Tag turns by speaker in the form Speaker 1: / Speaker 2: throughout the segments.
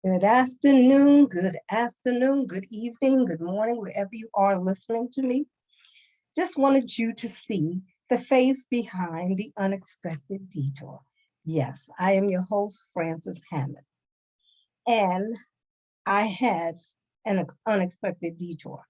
Speaker 1: good afternoon, good evening, good morning, wherever you are listening to me. Just wanted you to see the face behind the unexpected detour. Yes, I am your host, Frances Hammond, and I had an unexpected detour.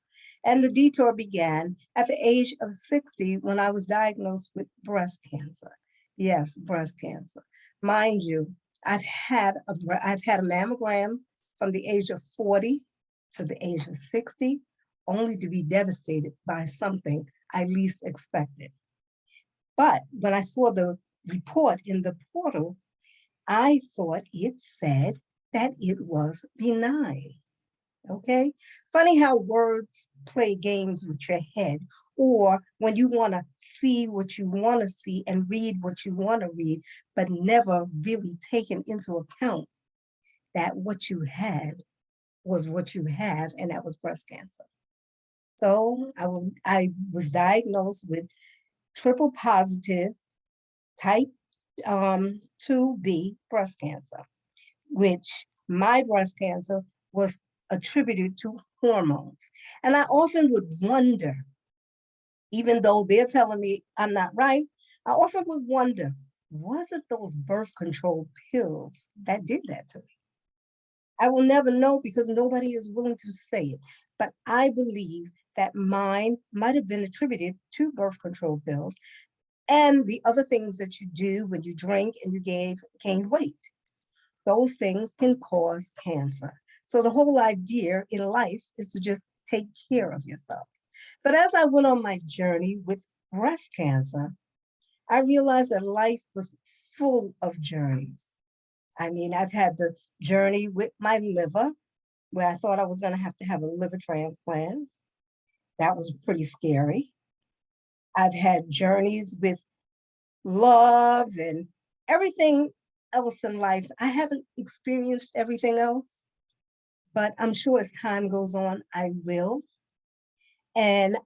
Speaker 1: And the detour began at the age of 60 when I was diagnosed with breast cancer. Yes, breast cancer. Mind you, I've had a mammogram from the age of 40 to the age of 60, only to be devastated by something I least expected. But when I saw the report in the portal, I thought it said that it was benign. Okay. Funny how words play games with your head, or when you want to see what you want to see and read what you want to read, but never really taken into account that what you had was what you have, and that was breast cancer. So I was diagnosed with triple positive type 2B breast cancer, which my breast cancer was attributed to hormones. And I often would wonder, even though they're telling me I'm not right, I often would wonder, was it those birth control pills that did that to me? I will never know because nobody is willing to say it. But I believe that mine might have been attributed to birth control pills and the other things that you do when you drink and you gain weight. Those things can cause cancer. So the whole idea in life is to just take care of yourself. But as I went on my journey with breast cancer, I realized that life was full of journeys. I mean, I've had the journey with my liver, where I thought I was going to have a liver transplant. That was pretty scary. I've had journeys with love and everything else in life. I haven't experienced everything else, but I'm sure as time goes on, I will. And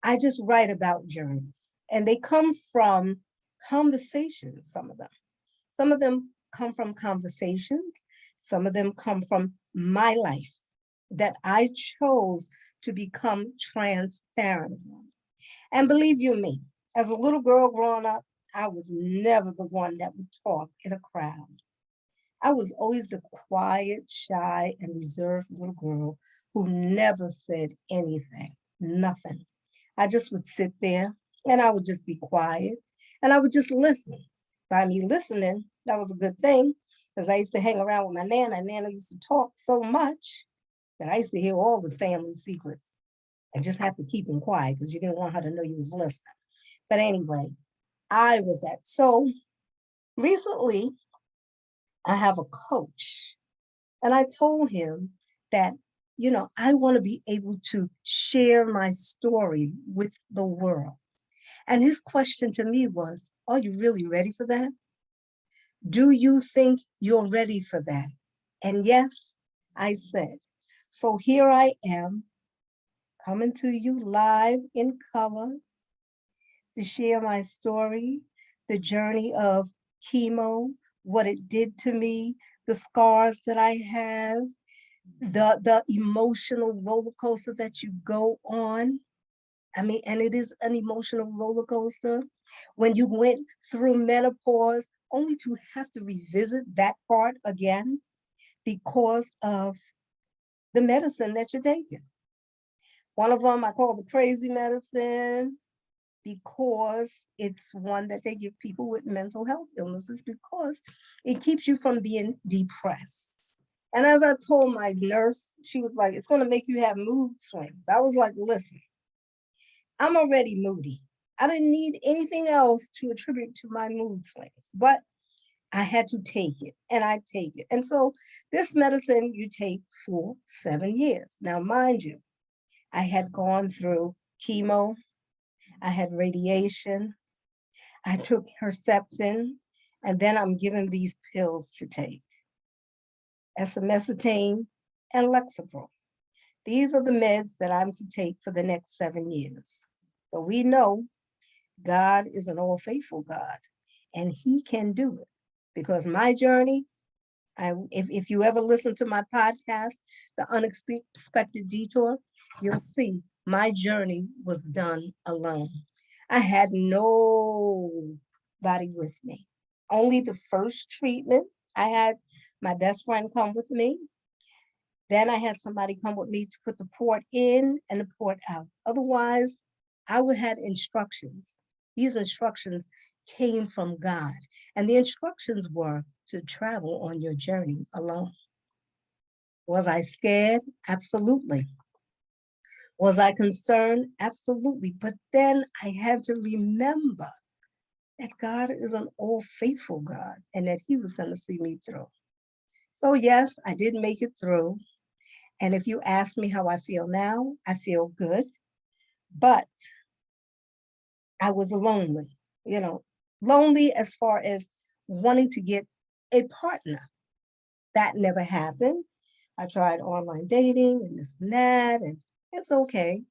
Speaker 1: I just write about journeys, and they come from conversations, some of them. Some of them come from conversations, some of them come from my life that I chose to become transparent on. And believe you me, as a little girl growing up, I was never the one that would talk in a crowd. I was always the quiet, shy, and reserved little girl who never said anything, nothing. I just would sit there and I would just be quiet and I would just listen. By me listening, that was a good thing because I used to hang around with my Nana. Nana used to talk so much that I used to hear all the family secrets and just have to keep them quiet because you didn't want her to know you was listening. But anyway, I was at. So recently, I have a coach, and I told him that, I want to be able to share my story with the world. And his question to me was, are you really ready for that? Do you think you're ready for that? And yes, I said. So here I am coming to you live in color to share my story, the journey of chemo, what it did to me, the scars that I have, the emotional roller coaster that you go on. I mean, and it is an emotional roller coaster. When you went through menopause, only to have to revisit that part again because of the medicine that you're taking. One of them I call the crazy medicine because it's one that they give people with mental health illnesses because it keeps you from being depressed. And as I told my nurse, she was like, it's going to make you have mood swings. I was like, listen, I'm already moody. I didn't need anything else to attribute to my mood swings, but I had to take it and I take it. And so this medicine you take for 7 years. Now, mind you, I had gone through chemo, I had radiation, I took Herceptin, and then I'm given these pills to take, esomeprazole and Lexapro. These are the meds that I'm to take for the next 7 years. But we know God is an all faithful God, and He can do it because my journey If you ever listen to my podcast, The Unexpected Detour, you'll see my journey was done alone. I had nobody with me. Only the first treatment, I had my best friend come with me. Then I had somebody come with me to put the port in and the port out. Otherwise, I would have instructions. These instructions came from God, and the instructions were to travel on your journey alone. Was I scared? Absolutely. Was I concerned? Absolutely. But then I had to remember that God is an all faithful God and that He was going to see me through. So, yes, I did make it through. And if you ask me how I feel now, I feel good. But I was lonely, lonely as far as wanting to get a partner. That never happened. I tried online dating and this and that, and it's okay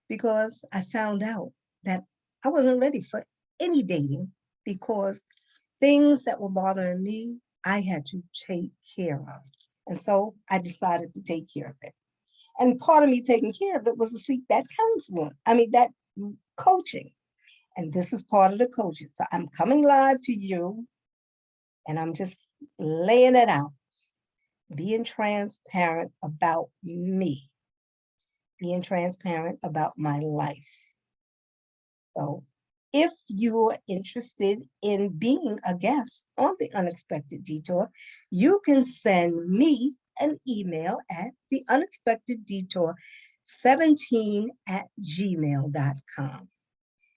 Speaker 1: because I found out that I wasn't ready for any dating because things that were bothering me, I had to take care of. And so I decided to take care of it. And part of me taking care of it was to seek that that coaching. And this is part of the coaching. So I'm coming live to you and I'm just laying it out, being transparent about me, being transparent about my life. So if you're interested in being a guest on The Unexpected Detour, you can send me an email at theunexpecteddetour17@gmail.com.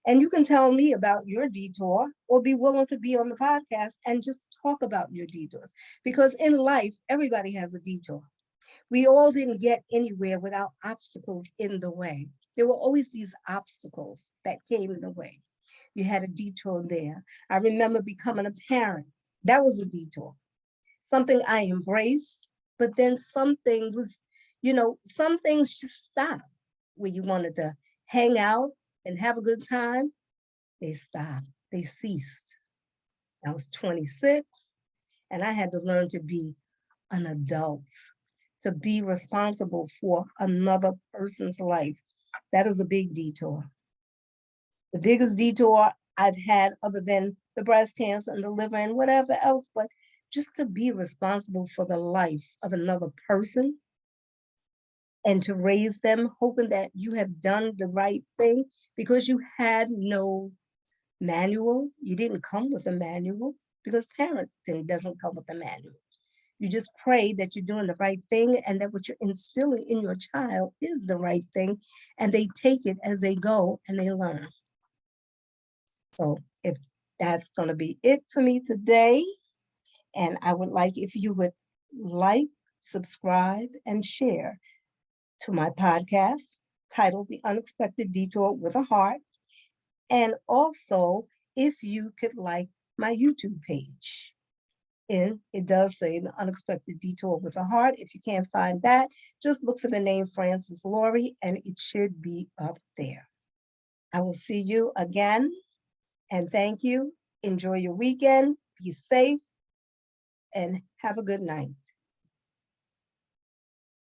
Speaker 1: And you can tell me about your detour or be willing to be on the podcast and just talk about your detours. Because in life, everybody has a detour. We all didn't get anywhere without obstacles in the way. There were always these obstacles that came in the way. You had a detour there. I remember becoming a parent. That was a detour. Something I embraced, but then something was, some things just stopped. Where you wanted to hang out and have a good time, they stopped, they ceased. I was 26 and I had to learn to be an adult, to be responsible for another person's life. That is a big detour. The biggest detour I've had, other than the breast cancer and the liver and whatever else, but just to be responsible for the life of another person and to raise them, hoping that you have done the right thing because you had no manual. You didn't come with a manual because parenting doesn't come with a manual. You just pray that you're doing the right thing and that what you're instilling in your child is the right thing, and they take it as they go and they learn. So if that's going to be it for me today, and I would like if you would like, subscribe, and share to my podcast titled The Unexpected Detour with a Heart. And also, if you could like my YouTube page. And it does say The Unexpected Detour with a Heart. If you can't find that, just look for the name Frances Laurie and it should be up there. I will see you again and thank you. Enjoy your weekend. Be safe and have a good night.